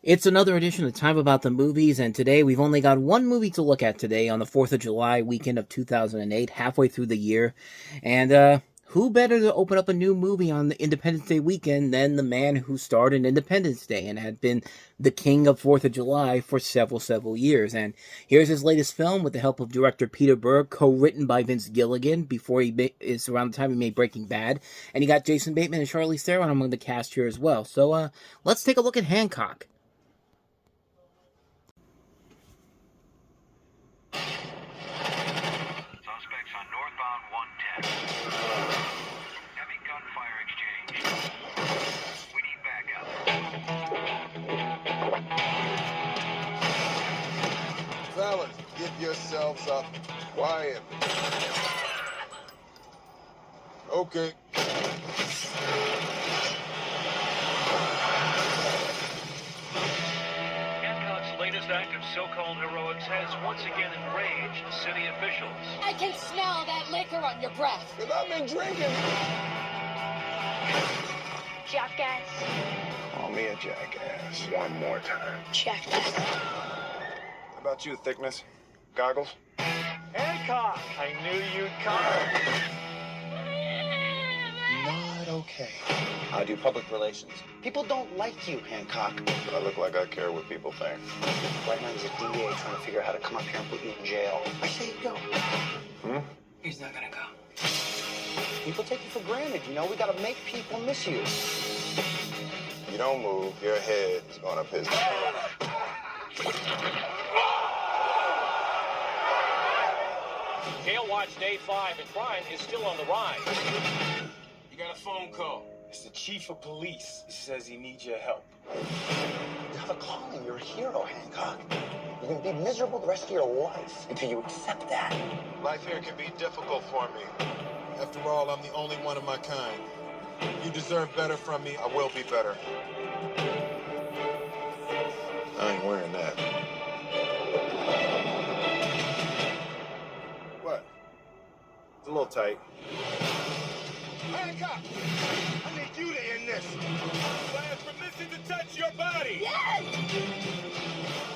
It's another edition of Time About the Movies, and today we've only got one movie to look at today on the 4th of July weekend of 2008, halfway through the year. And who better to open up a new movie on the Independence Day weekend than the man who starred in Independence Day and had been the king of 4th of July for several years. And here's his latest film with the help of director Peter Berg, co-written by Vince Gilligan before is around the time he made Breaking Bad. And you got Jason Bateman and Charlize Theron among the cast here as well. So let's take a look at Hancock. Fellas, get yourselves up quiet. Okay. Hancock's latest act of so-called heroics has once again enraged city officials. I can smell that liquor on your breath. Because I've been drinking. Jackass. Call me a jackass. One more time. Jackass. How about you, Thickness? Goggles? Hancock! I knew you'd come. Not okay. I do public relations. People don't like you, Hancock. I look like I care what people think. Right now, he's a DA trying to figure out how to come up here and put you in jail. I say go. He's not gonna go. People take you for granted, you know? We gotta make people miss you. You don't move, your head is going up his. Jail watch day 5 and crime is still on the rise. You got a phone call. It's the chief of police. He says he needs your help. You have a calling. You're a hero, Hancock. You're gonna be miserable the rest of your life until you accept that. Life here can be difficult for me. After all, I'm the only one of my kind. You deserve better from me. I will be better. I ain't wearing that. What? It's a little tight. Hancock! I need you to end this. I have permission to touch your body. Yes!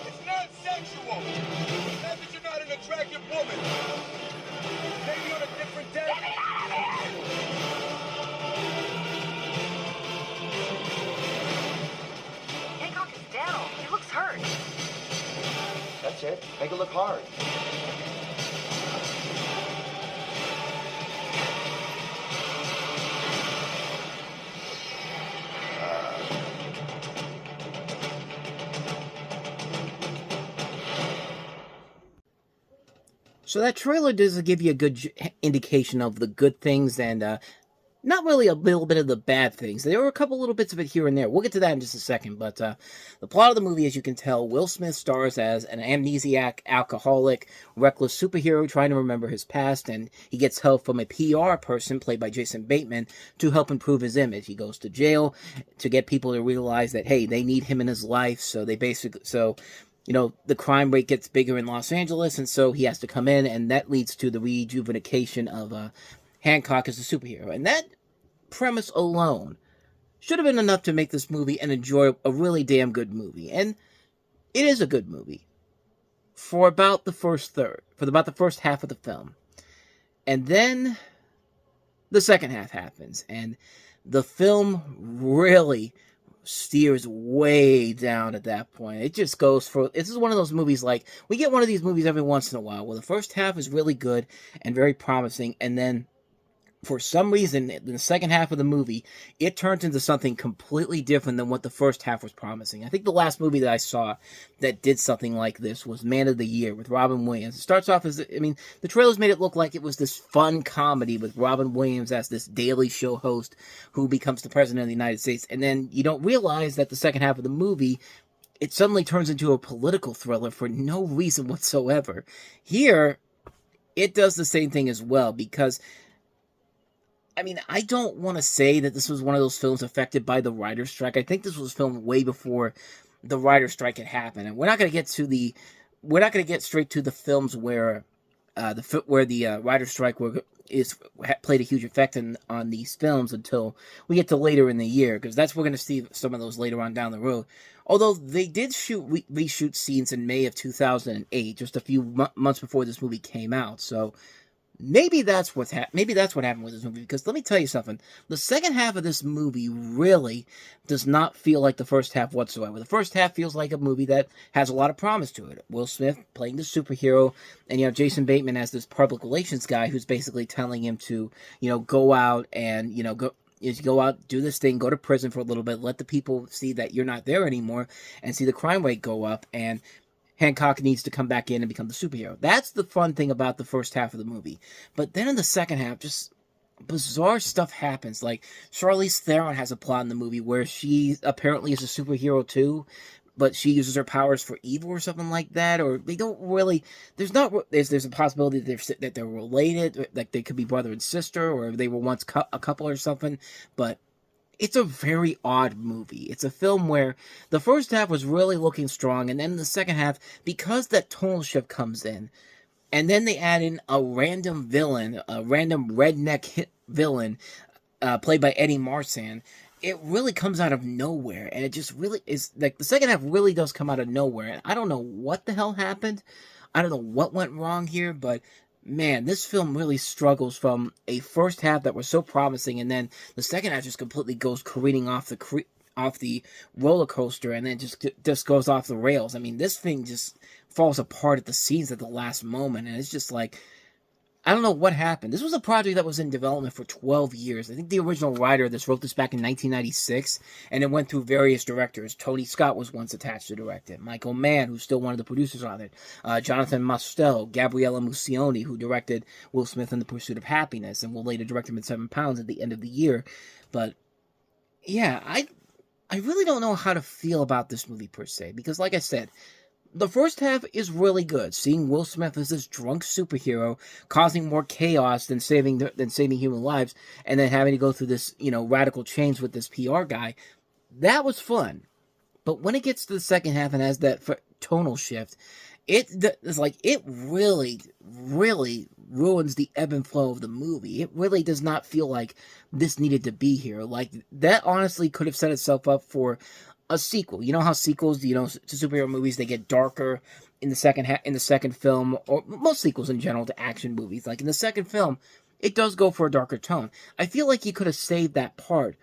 It's not sexual. It's not that you're not an attractive woman. Maybe on a different day. Get me out of here! Hancock is down. He looks hurt. That's it. Make it look hard. So that trailer does give you a good indication of the good things and not really a little bit of the bad things. There were a couple little bits of it here and there. We'll get to that in just a second. But the plot of the movie, as you can tell, Will Smith stars as an amnesiac, alcoholic, reckless superhero trying to remember his past, and he gets help from a PR person played by Jason Bateman to help improve his image. He goes to jail to get people to realize that, hey, they need him in his life. So you know, the crime rate gets bigger in Los Angeles, and so he has to come in, and that leads to the rejuvenation of Hancock as a superhero. And that premise alone should have been enough to make this movie and enjoy a really damn good movie. And it is a good movie for about the first third, for about the first half of the film. And then the second half happens, and the film really steers way down at that point. It just goes for, this is one of those movies, like, we get one of these movies every once in a while where the first half is really good and very promising, and then for some reason, in the second half of the movie, it turns into something completely different than what the first half was promising. I think the last movie that I saw that did something like this was Man of the Year with Robin Williams. It starts off as, I mean, the trailers made it look like it was this fun comedy with Robin Williams as this Daily Show host who becomes the president of the United States. And then you don't realize that the second half of the movie, it suddenly turns into a political thriller for no reason whatsoever. Here, it does the same thing as well, because I mean, I don't want to say that this was one of those films affected by the writer's strike. I think this was filmed way before the writer's strike had happened. And we're not going to get straight to the films where where the writer's strike played a huge effect on these films until we get to later in the year, because that's we're going to see some of those later on down the road. Although they did reshoot scenes in May of 2008, just a few months before this movie came out. So maybe that's what happened with this movie, because let me tell you something. The second half of this movie really does not feel like the first half whatsoever. The first half feels like a movie that has a lot of promise to it. Will Smith playing the superhero, and you have Jason Bateman as this public relations guy who's basically telling him to, go out and, go out, do this thing, go to prison for a little bit, let the people see that you're not there anymore, and see the crime rate go up, and Hancock needs to come back in and become the superhero. That's the fun thing about the first half of the movie. But then in the second half, just bizarre stuff happens. Like, Charlize Theron has a plot in the movie where she apparently is a superhero too, but she uses her powers for evil or something like that. Or they don't really... There's a possibility that they're related, like they could be brother and sister, or they were once a couple or something. But it's a very odd movie. It's a film where the first half was really looking strong, and then in the second half, because that tonal shift comes in, and then they add in a random villain, a random redneck villain, played by Eddie Marsan, it really comes out of nowhere, and it just really is, like, the second half really does come out of nowhere, and I don't know what the hell happened. I don't know what went wrong here, but man, this film really struggles from a first half that was so promising, and then the second half just completely goes careening off the roller coaster, and then just goes off the rails. I mean, this thing just falls apart at the seams at the last moment, and it's just like, I don't know what happened. This was a project that was in development for 12 years. I think the original writer of this wrote this back in 1996, and it went through various directors. Tony Scott was once attached to direct it. Michael Mann, who's still one of the producers on it. Jonathan Mostello, Gabriella Muccioni, who directed Will Smith in The Pursuit of Happiness, and will later direct him in 7 Pounds at the end of the year. But, yeah, I really don't know how to feel about this movie per se, because like I said, the first half is really good. Seeing Will Smith as this drunk superhero causing more chaos than saving human lives, and then having to go through this, radical change with this PR guy, that was fun. But when it gets to the second half and has that tonal shift, it's like it really, really ruins the ebb and flow of the movie. It really does not feel like this needed to be here. Like, that honestly could have set itself up for a sequel. You know how sequels, to superhero movies, they get darker in the second film, or most sequels in general to action movies. Like, in the second film, it does go for a darker tone. I feel like you could have saved that part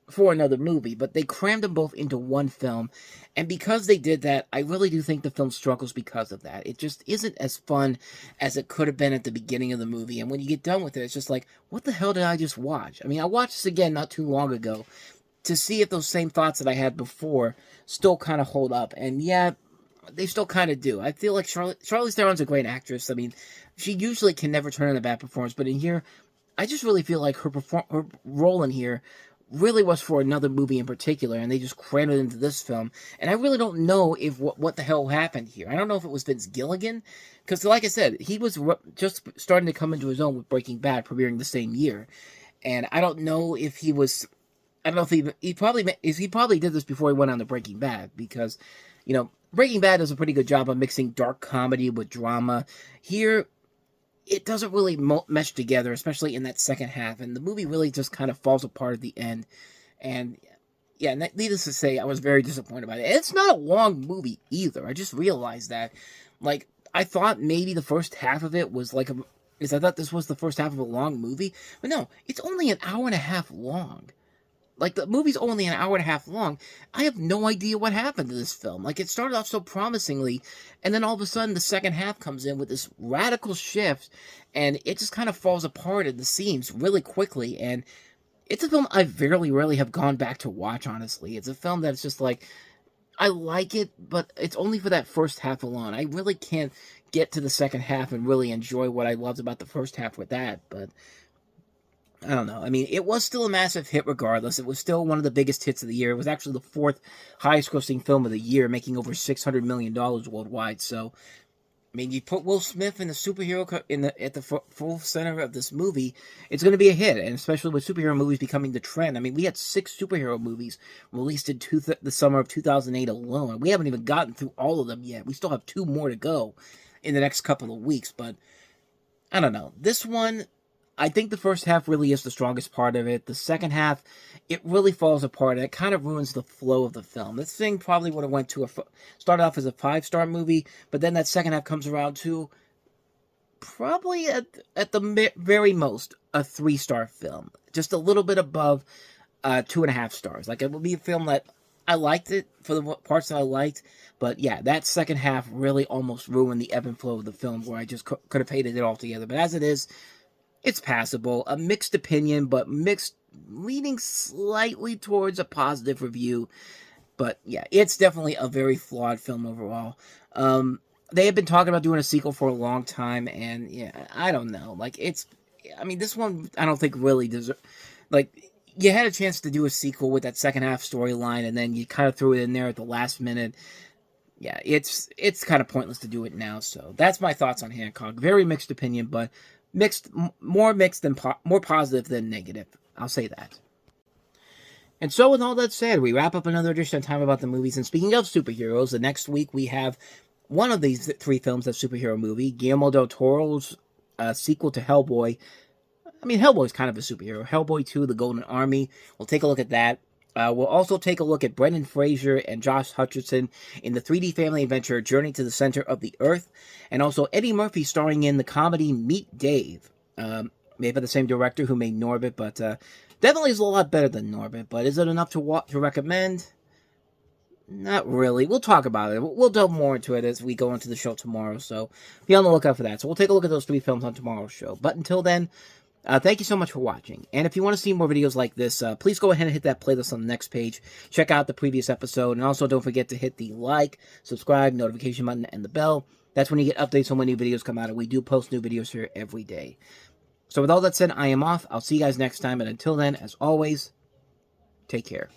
for another movie, but they crammed them both into one film, and because they did that, I really do think the film struggles because of that. It just isn't as fun as it could have been at the beginning of the movie, and when you get done with it, it's just like, what the hell did I just watch? I mean, I watched this again not too long ago, to see if those same thoughts that I had before still kind of hold up. And yeah, they still kind of do. I feel like Charlize Theron's a great actress. I mean, she usually can never turn in a bad performance, but in here, I just really feel like her role in here really was for another movie in particular, and they just crammed it into this film. And I really don't know if what the hell happened here. I don't know if it was Vince Gilligan, because like I said, he was just starting to come into his own with Breaking Bad premiering the same year. And I don't know if he was... I don't know if he probably did this before he went on to Breaking Bad, because, Breaking Bad does a pretty good job of mixing dark comedy with drama. Here, it doesn't really mesh together, especially in that second half, and the movie really just kind of falls apart at the end. And yeah, needless to say, I was very disappointed by it. And it's not a long movie either. I just realized that. Like, I thought maybe the first half of it was like I thought this was the first half of a long movie, but no, it's only an hour and a half long. Like, the movie's only an hour and a half long. I have no idea what happened to this film. Like, it started off so promisingly, and then all of a sudden the second half comes in with this radical shift, and it just kind of falls apart at the seams really quickly, and it's a film I very rarely have gone back to watch, honestly. It's a film that's just like, I like it, but it's only for that first half alone. I really can't get to the second half and really enjoy what I loved about the first half with that, but I don't know. I mean, it was still a massive hit regardless. It was still one of the biggest hits of the year. It was actually the 4th highest grossing film of the year, making over $600 million worldwide. So, I mean, you put Will Smith in the superhero at the full center of this movie, it's going to be a hit, and especially with superhero movies becoming the trend. I mean, we had 6 superhero movies released in the summer of 2008 alone. We haven't even gotten through all of them yet. We still have 2 more to go in the next couple of weeks, but I don't know. This one, I think the first half really is the strongest part of it. The second half, it really falls apart, and it kind of ruins the flow of the film. This thing probably would have went to started off as a 5-star movie, but then that second half comes around to probably at the very most a 3-star film, just a little bit above 2.5 stars. Like, it would be a film that I liked it for the parts that I liked, but yeah, that second half really almost ruined the ebb and flow of the film, where I just could have hated it altogether. But as it is, it's passable. A mixed opinion, but mixed, leaning slightly towards a positive review. But yeah, it's definitely a very flawed film overall. They have been talking about doing a sequel for a long time, and yeah, I don't know. Like, I mean, this one I don't think really deserves. Like, you had a chance to do a sequel with that second half storyline, and then you kind of threw it in there at the last minute. Yeah, it's kind of pointless to do it now. So that's my thoughts on Hancock. Very mixed opinion, but more mixed than more positive than negative. I'll say that. And so, with all that said, we wrap up another edition of Time About the Movies. And speaking of superheroes, the next week we have one of these 3 films, a superhero movie, Guillermo del Toro's sequel to Hellboy. I mean, Hellboy's kind of a superhero. Hellboy 2, The Golden Army. We'll take a look at that. We'll also take a look at Brendan Fraser and Josh Hutcherson in the 3D family adventure Journey to the Center of the Earth. And also Eddie Murphy starring in the comedy Meet Dave. Made by the same director who made Norbit, but definitely is a lot better than Norbit. But is it enough to recommend? Not really. We'll talk about it. We'll delve more into it as we go into the show tomorrow. So be on the lookout for that. So we'll take a look at those 3 films on tomorrow's show. But until then, thank you so much for watching. And if you want to see more videos like this, please go ahead and hit that playlist on the next page. Check out the previous episode. And also don't forget to hit the like, subscribe, notification button, and the bell. That's when you get updates on when new videos come out. And we do post new videos here every day. So with all that said, I am off. I'll see you guys next time. And until then, as always, take care.